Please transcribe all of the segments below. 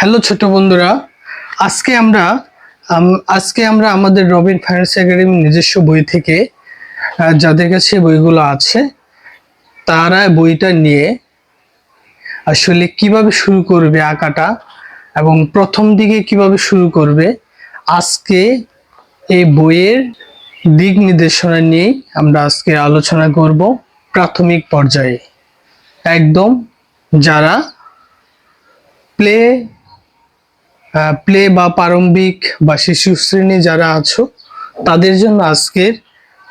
Hello ছোট বন্ধুরা, আজকে আমরা আমাদের রবিন ফাইন্যান্স একাডেমি নিজস্ব বই থেকে যাদের কাছে বইগুলো আছে তারা বইটা নিয়ে আসলে কিভাবে শুরু করবে আঁকাটা এবং প্রথম দিকে কিভাবে শুরু করবে, আজকে এই বইয়ের দিক নির্দেশনা নিয়ে আমরা আজকে আলোচনা করব। প্রাথমিক পর্যায়ে একদম যারা প্লে প্লে বা প্রারম্ভিক বা শিশু শ্রেণী যারা আছো তাদের জন্য আজকের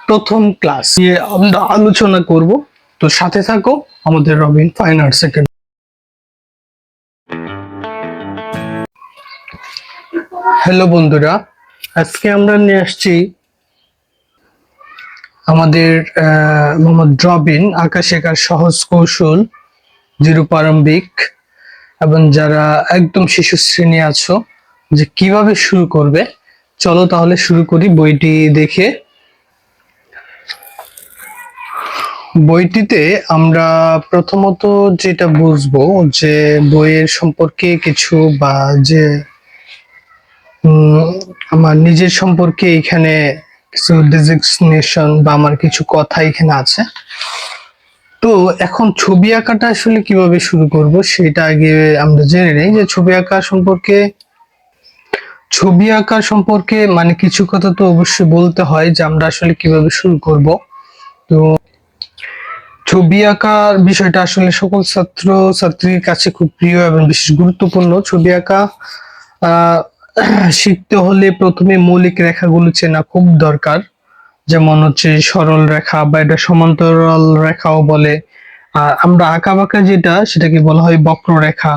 প্রথম ক্লাস নিয়ে আমরা আলোচনা করব। তো সাথে থাকো আমাদের Robin fine arts academy. Hello বন্ধুরা, আজকে আমরা নিয়ে আসছি আমাদের মোহাম্মদ রবিন আঁকা শেখার সহজ কৌশল জিরো প্রারম্ভিক এবং যারা একদম শিশু শ্রেণী আছো যে কিভাবে শুরু করবে। চলো তাহলে শুরু করি বইটি দেখে। বইটিতে আমরা প্রথমত যেটা বুঝবো যে বইয়ের সম্পর্কে কিছু বা যে আমার নিজের সম্পর্কে এখানে কিছু ডেজিগনেশন বা আমার কিছু কথা এখানে আছে। তো এখন ছবি আঁকাটা আসলে কিভাবে শুরু করব সেটা আগে আমরা জেনে নেই যে ছবি আঁকা সম্পর্কে মানে কিছু কথা তো অবশ্যই বলতে হয় যে আমরা আসলে কিভাবে শুরু করব। তো ছবি আঁকার বিষয়টা আসলে সকল ছাত্র ছাত্রীর কাছে খুব প্রিয় এবং বিশেষ গুরুত্বপূর্ণ। ছবি আঁকা শিখতে হলে প্রথমে মৌলিক রেখাগুলো চেনা খুব দরকার, যেমন হচ্ছে সরল রেখা বা এটা সমান্তরাল রেখাও বলে। আর আমরা আঁকা বাঁকা যেটা সেটাকে বলা হয় বক্ররেখা।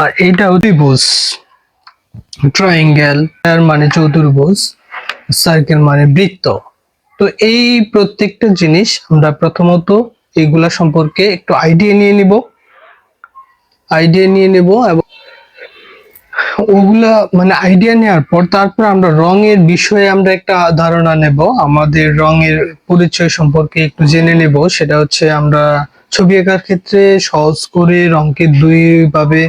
আর এইটা ত্রিভুজ, ট্রায়াঙ্গেল এর মানে চতুর্ভুজ, সার্কেল মানে বৃত্ত। তো এই প্রত্যেকটা জিনিস আমরা প্রথমত এইগুলা সম্পর্কে একটু আইডিয়া নিয়ে নেব এবং ওগুলা মানে আইডিয়া নেওয়ার পর তারপর আমরা রঙের বিষয়ে আমরা একটা ধারণা নেব, আমাদের রঙের পরিচয় সম্পর্কে একটু জেনে নেব। সেটা হচ্ছে আমরা ছবি আঁকার ক্ষেত্রে সহজ করে রঙকে দুই ভাবে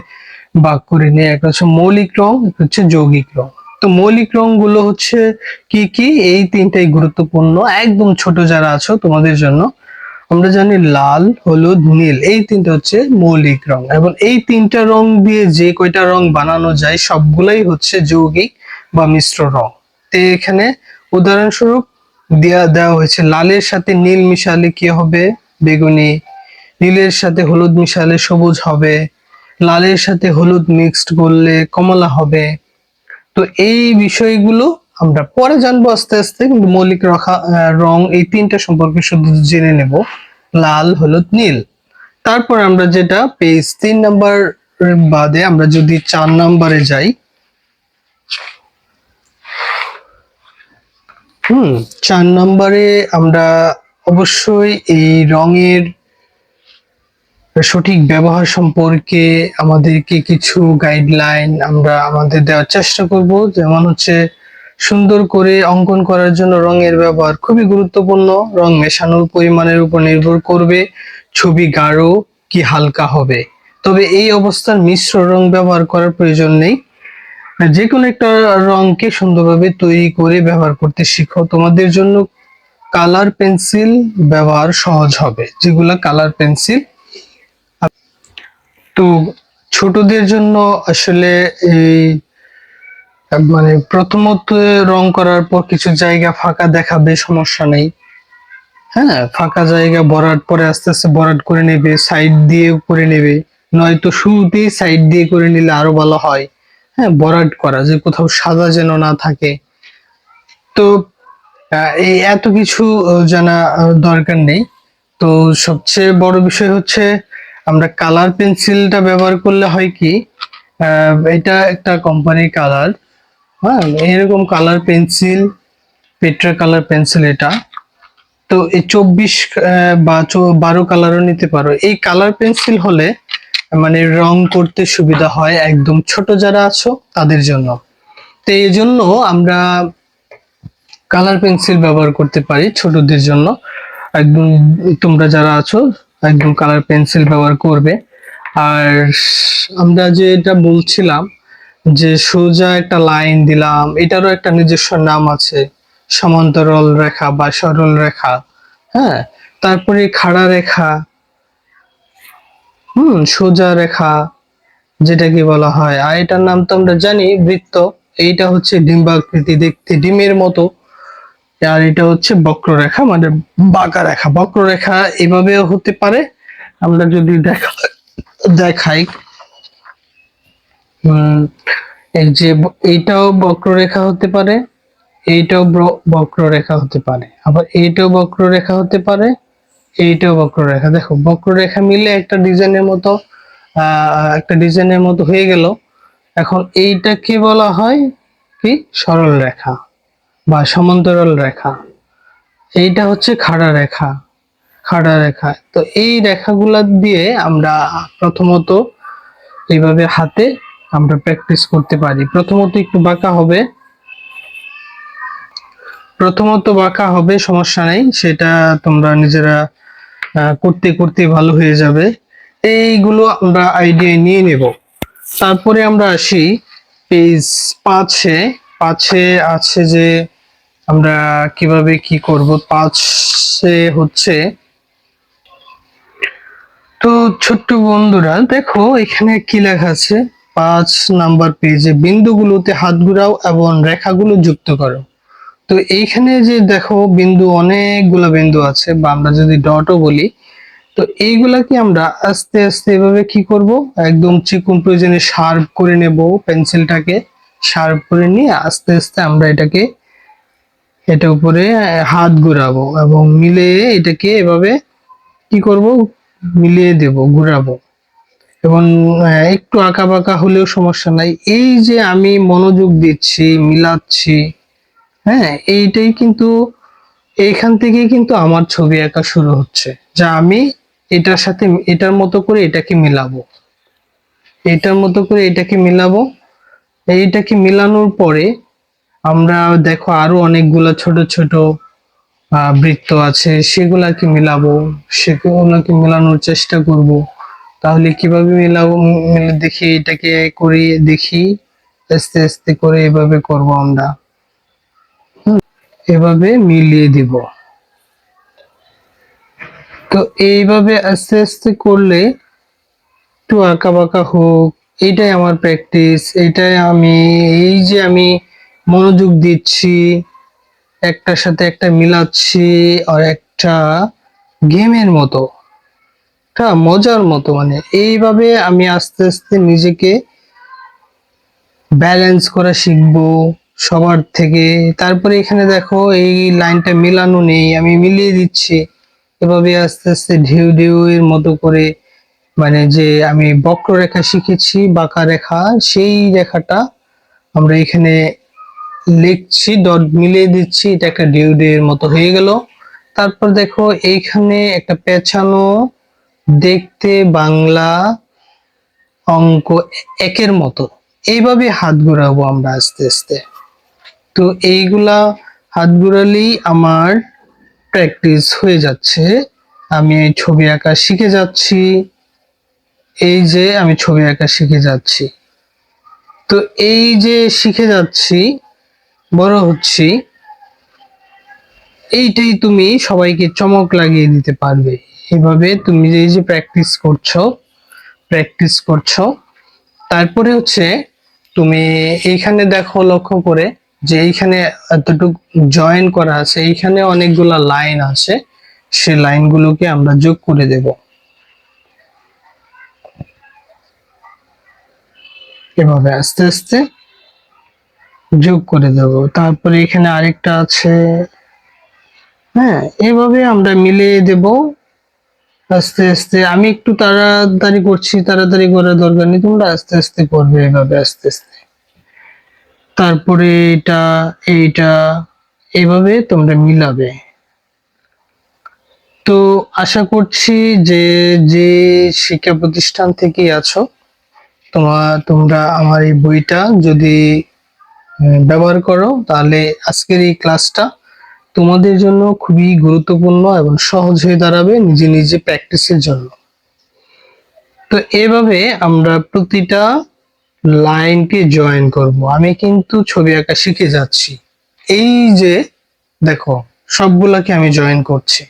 ভাগ করে নিয়ে, একটা হচ্ছে মৌলিক রং, একটা হচ্ছে যৌগিক রং। তো মৌলিক রং গুলো হচ্ছে কি কি, এই তিনটাই গুরুত্বপূর্ণ একদম ছোট যারা আছো তোমাদের জন্য। আমরা জানি লাল, হলুদ, নীল, এই তিনটা হচ্ছে মৌলিক রং এবং এই তিনটা রং দিয়ে যে কয়টা রং বানানো যায় সবগুলাই হচ্ছে যৌগিক বা মিশ্র রং। তো এখানে উদাহরণস্বরূপ দেওয়া হয়েছে লালের সাথে নীল মিশালে কি হবে, বেগুনি। নীলের সাথে হলুদ মিশালে সবুজ হবে। লালের সাথে হলুদ মিক্সড করলে কমলা হবে। তো এই বিষয়গুলো আমরা পরে জানবো আস্তে আস্তে, কিন্তু মৌলিক রং এই তিনটা সম্পর্কে শুধু জেনে নেব, লাল, হলুদ, নীল। তারপর আমরা যেটা পেজ 3 নাম্বার বাদে আমরা যদি 4 নাম্বারে যাই, 4 নাম্বারে আমরা অবশ্যই এই রঙের সঠিক ব্যবহার সম্পর্কে আমাদেরকে কিছু গাইডলাইন আমরা আমাদের দেওয়ার চেষ্টা করব। যেমন হচ্ছে সুন্দর করে অঙ্কন করার জন্য রঙের ব্যবহার খুবই গুরুত্বপূর্ণ। রং মেশানোর পরিমাণের উপর নির্ভর করবে ছবি গাঢ় কি হালকা হবে। তবে এই অবস্থার মিশ্র রং ব্যবহার করার প্রয়োজন নেই। যে কোনো একটা রংকে সুন্দরভাবে তৈরি করে ব্যবহার করতে শিখো। তোমাদের জন্য কালার পেন্সিল ব্যবহার সহজ হবে, যেগুলা কালার পেন্সিল। তো ছোটদের জন্য আসলে এই মানে প্রথমত রং করার পর কিছু জায়গা ফাঁকা দেখাবে, সমস্যা নেই। হ্যাঁ, ফাঁকা জায়গা ভরাট পরে আস্তে আস্তে ভরাট করে নেবে, সাইড দিয়ে করে নেবে, নয়তো শুরুতেই সাইড দিয়ে করে নিলে আরো ভালো হয়। হ্যাঁ, ভরাট করা যে কোথাও সাদা যেন না থাকে। তো এই এত কিছু জানা দরকার নেই। তো সবচেয়ে বড় বিষয় হচ্ছে আমরা কালার পেন্সিলটা ব্যবহার করলে হয় কি, এটা একটা কোম্পানির কালার। হ্যাঁ, এরকম colour pencil, Petra colour pencil এটা। তো এই 24 বা 12 কালারও নিতে পারো। এই কালার পেন্সিল হলে মানে রং করতে সুবিধা হয় একদম ছোট যারা আছো তাদের জন্য। তো এই জন্য আমরা কালার পেন্সিল ব্যবহার করতে পারি ছোটদের জন্য। একদম তোমরা যারা আছো একদম কালার পেন্সিল ব্যবহার করবে। আর আমরা যেটা বলছিলাম যে সোজা একটা লাইন দিলাম, এটারও একটা নিজস্ব নাম আছে, সমান্তরাল রেখা বা সরল রেখা। হ্যাঁ, তারপরে খাড়া রেখা, সোজা রেখা যেটাকে বলা হয়, আর এটার নাম তো আমরা জানি বৃত্ত। এইটা হচ্ছে ডিম্বাকৃতি দেখতে, ডিমের মতো। আর এটা হচ্ছে বক্ররেখা, মানে বাঁকা রেখা। বক্ররেখা এভাবেও হতে পারে, আমরা যদি দেখাই, উম এই যে এইটাও বক্ররেখা হতে পারে, এইটাও বক্ররেখা হতে পারে, আবার এইটাও বক্ররেখা হতে পারে, এইটাও বক্ররেখা। দেখো বক্ররেখা মিলে একটা ডিজাইনের মতো হয়ে গেল। এখন এইটাকে বলা হয় কি, সরল রেখা বা সমান্তরাল রেখা। এইটা হচ্ছে খাড়া রেখা। খাড়া রেখা, তো এই রেখাগুলা দিয়ে আমরা প্রথমত এইভাবে হাতে আমরা প্র্যাকটিস করতে পারি। প্রথমত বাঁকা হবে, সমস্যা নেই, সেটা তোমরা নিজেরা করতে করতে ভালো হয়ে যাবে। এইগুলো আমরা আইডিয়া নিয়ে নেব। তারপরে আমরা আসি পেজ 5-এ। 5-এ আছে যে আমরা কিভাবে কি করব। 5-এ হচ্ছে, তো ছোট্ট বন্ধুরা দেখো এখানে কি লেখা আছে। 5 নাম্বার পেজে বিন্দুগুলোতে হাত ঘুরাও এবং রেখাগুলো যুক্ত করো। তো এইখানে যে দেখো বিন্দু, অনেকগুলা বিন্দু আছে, বা আমরা যদি ডটও বলি, তো এইগুলাকে আমরা আস্তে আস্তে এভাবে কি করব, একদম চিকন, প্রয়োজনে শার্প করে নেব। পেন্সিলটাকে শার্প করে নিয়ে আস্তে আস্তে আমরা এটা উপরে হাত ঘুরাবো এবং মিলিয়ে এটাকে এভাবে কি করব, মিলিয়ে দেব, ঘুরাবো। এবং একটু আঁকা বাঁকা হলেও সমস্যা নাই, এই যে আমি মনোযোগ দিচ্ছি, মিলাচ্ছি, হ্যাঁ, এইটাই কিন্তু, এইখান থেকেই কিন্তু আমার ছবি আঁকা শুরু হচ্ছে। যা আমি এটার সাথে, এটার মতো করে এটাকে মিলাবো, এটার মতো করে এটাকে মিলাবো। এইটাকে মিলানোর পরে আমরা দেখো আরো অনেকগুলা ছোট ছোট বৃত্ত আছে, সেগুলাকে মিলাবো, সেগুলাকে মেলানোর চেষ্টা করব। তাহলে কিভাবে মিলাবো, দেখি এটাকে করে দেখি, আস্তে আস্তে করে এভাবে করব আমরা, এভাবে মিলিয়ে দিব। তো এইভাবে আস্তে আস্তে করলে একটু আঁকা বাঁকা হোক, এইটাই আমার প্র্যাকটিস। এইটাই আমি, এই যে আমি মনোযোগ দিচ্ছি, একটার সাথে একটা মিলাচ্ছি, আর একটা গেমের মতো, একটা মজার মতো, মানে এইভাবে আমি আস্তে আস্তে নিজেকে ব্যালেন্স করা শিখবো সবার থেকে। তারপরে এখানে দেখো এই লাইনটা মেলানো নেই, আমি মিলিয়ে দিচ্ছি। এভাবে আস্তে আস্তে ঢেউ ঢেউ এর মতো করে, মানে যে আমি বক্ররেখা শিখেছি, বাঁকা রেখা, সেই রেখাটা আমরা এখানে লিখছি, ডট মিলিয়ে দিচ্ছি, এটা একটা ঢেউ ঢেউ এর মতো হয়ে গেল। তারপর দেখো এইখানে একটা পেঁচানো, দেখতে বাংলা অঙ্ক একের মতো, এইভাবে হাত ঘোরাবো আমরা আস্তে আস্তে। তো এইগুলা হাত ঘোরালেই আমার প্র্যাকটিস হয়ে যাচ্ছে, আমি এই ছবি আঁকা শিখে যাচ্ছি। এই যে আমি ছবি আঁকা শিখে যাচ্ছি, তো এই যে শিখে যাচ্ছি, বড় হচ্ছি, এইটাই তুমি সবাইকে চমক লাগিয়ে দিতে পারবে। এভাবে তুমি যে এই যে প্র্যাকটিস করছো। তারপরে হচ্ছে তুমি এইখানে দেখো, লক্ষ্য করে, যে এইখানে এতটুকু জয়েন করা আছে, এইখানে অনেকগুলা লাইন আছে, সেই লাইনগুলোকে আমরা যোগ করে দেব এভাবে আস্তে আস্তে যোগ করে দেব। তারপরে এখানে আরেকটা আছে, হ্যাঁ, এভাবে আমরা মিলিয়ে দেব আস্তে আস্তে। আমি একটু তাড়াতাড়ি করছি, তাড়াতাড়ি করার দরকার নেই, তোমরা আস্তে আস্তে করবে এভাবে আস্তে আস্তে। তারপরে এইটা এভাবে তোমরা মিলাবে। তো আশা করছি যে যে শিক্ষা প্রতিষ্ঠান থেকে আছো, তোমরা আমার এই বইটা যদি ব্যবহার করো, তাহলে আজকের এই ক্লাসটা তোমাদের জন্য খুবই গুরুত্বপূর্ণ এবং সহজ হয়ে দাঁড়াবে নিজে নিজে প্র্যাকটিসের জন্য। তো এভাবে আমরা প্রতিটা লাইনকে জয়েন করব। আমি কিন্তু ছবি আঁকা শিখে যাচ্ছি। এই যে দেখো, সবগুলাকে আমি জয়েন করছি।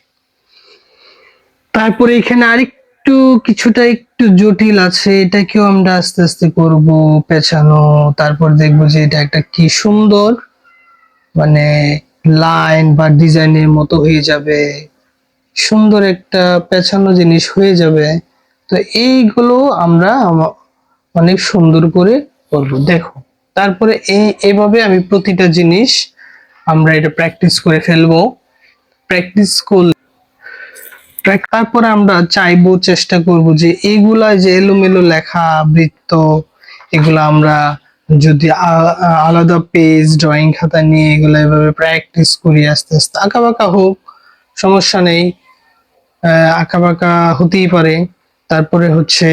তারপরে এখানে আরেকটু কিছুটা একটু জটিল আছে, এটাকেও আমরা আস্তে আস্তে করব পেঁচানো। তারপর দেখবো যে এটা একটা কি সুন্দর মানে লাইন বা ডিজাইনের মতো হয়ে যাবে, সুন্দর একটা পেঁচানো জিনিস হয়ে যাবে। তো এইগুলো আমরা অনেক সুন্দর করে করবো, দেখো। তারপরে এভাবে আমি প্রতিটা জিনিস আমরা এটা প্র্যাকটিস করে ফেলবো। প্র্যাকটিস করলে তারপরে আমরা চাইবো, চেষ্টা করব যে এইগুলা যে এলোমেলো লেখা বৃত্ত, এগুলা আমরা যদি আলাদা পেজ ড্রয়িং খাতা নিয়ে এগুলা এভাবে প্র্যাকটিস করি, আস্তে আস্তে আঁকা বাঁকা হোক, সমস্যা নেই, আঁকা বাঁকা হতেই পারে। তারপরে হচ্ছে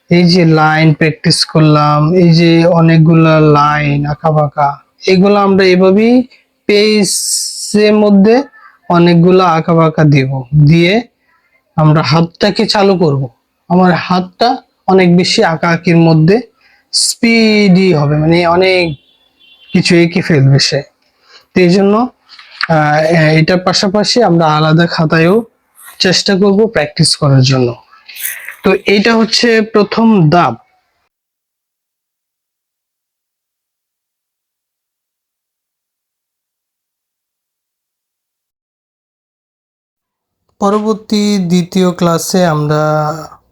এই যে লাইন প্র্যাকটিস করলাম, এই যে অনেকগুলা লাইন আঁকা বাঁকা, এগুলো আমরা এভাবেই পেজের মধ্যে অনেকগুলো আঁকা বাঁকা দিব, দিয়ে আমরা হাতটাকে চালু করব। আমার হাতটা অনেক বেশি আঁকাআঁকির মধ্যে স্পিডি হবে, মানে অনেক কিছু এঁকে ফেলবে সে। তো এই জন্য এটার পাশাপাশি আমরা আলাদা খাতায়ও চেষ্টা করব প্র্যাকটিস করার জন্য। তো এইটা হচ্ছে প্রথম ধাপ। পরবর্তী দ্বিতীয় ক্লাসে আমরা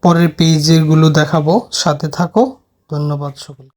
পরের পেজের গুলো দেখাবো, সাথে থাকো। ধন্যবাদ সকলকে।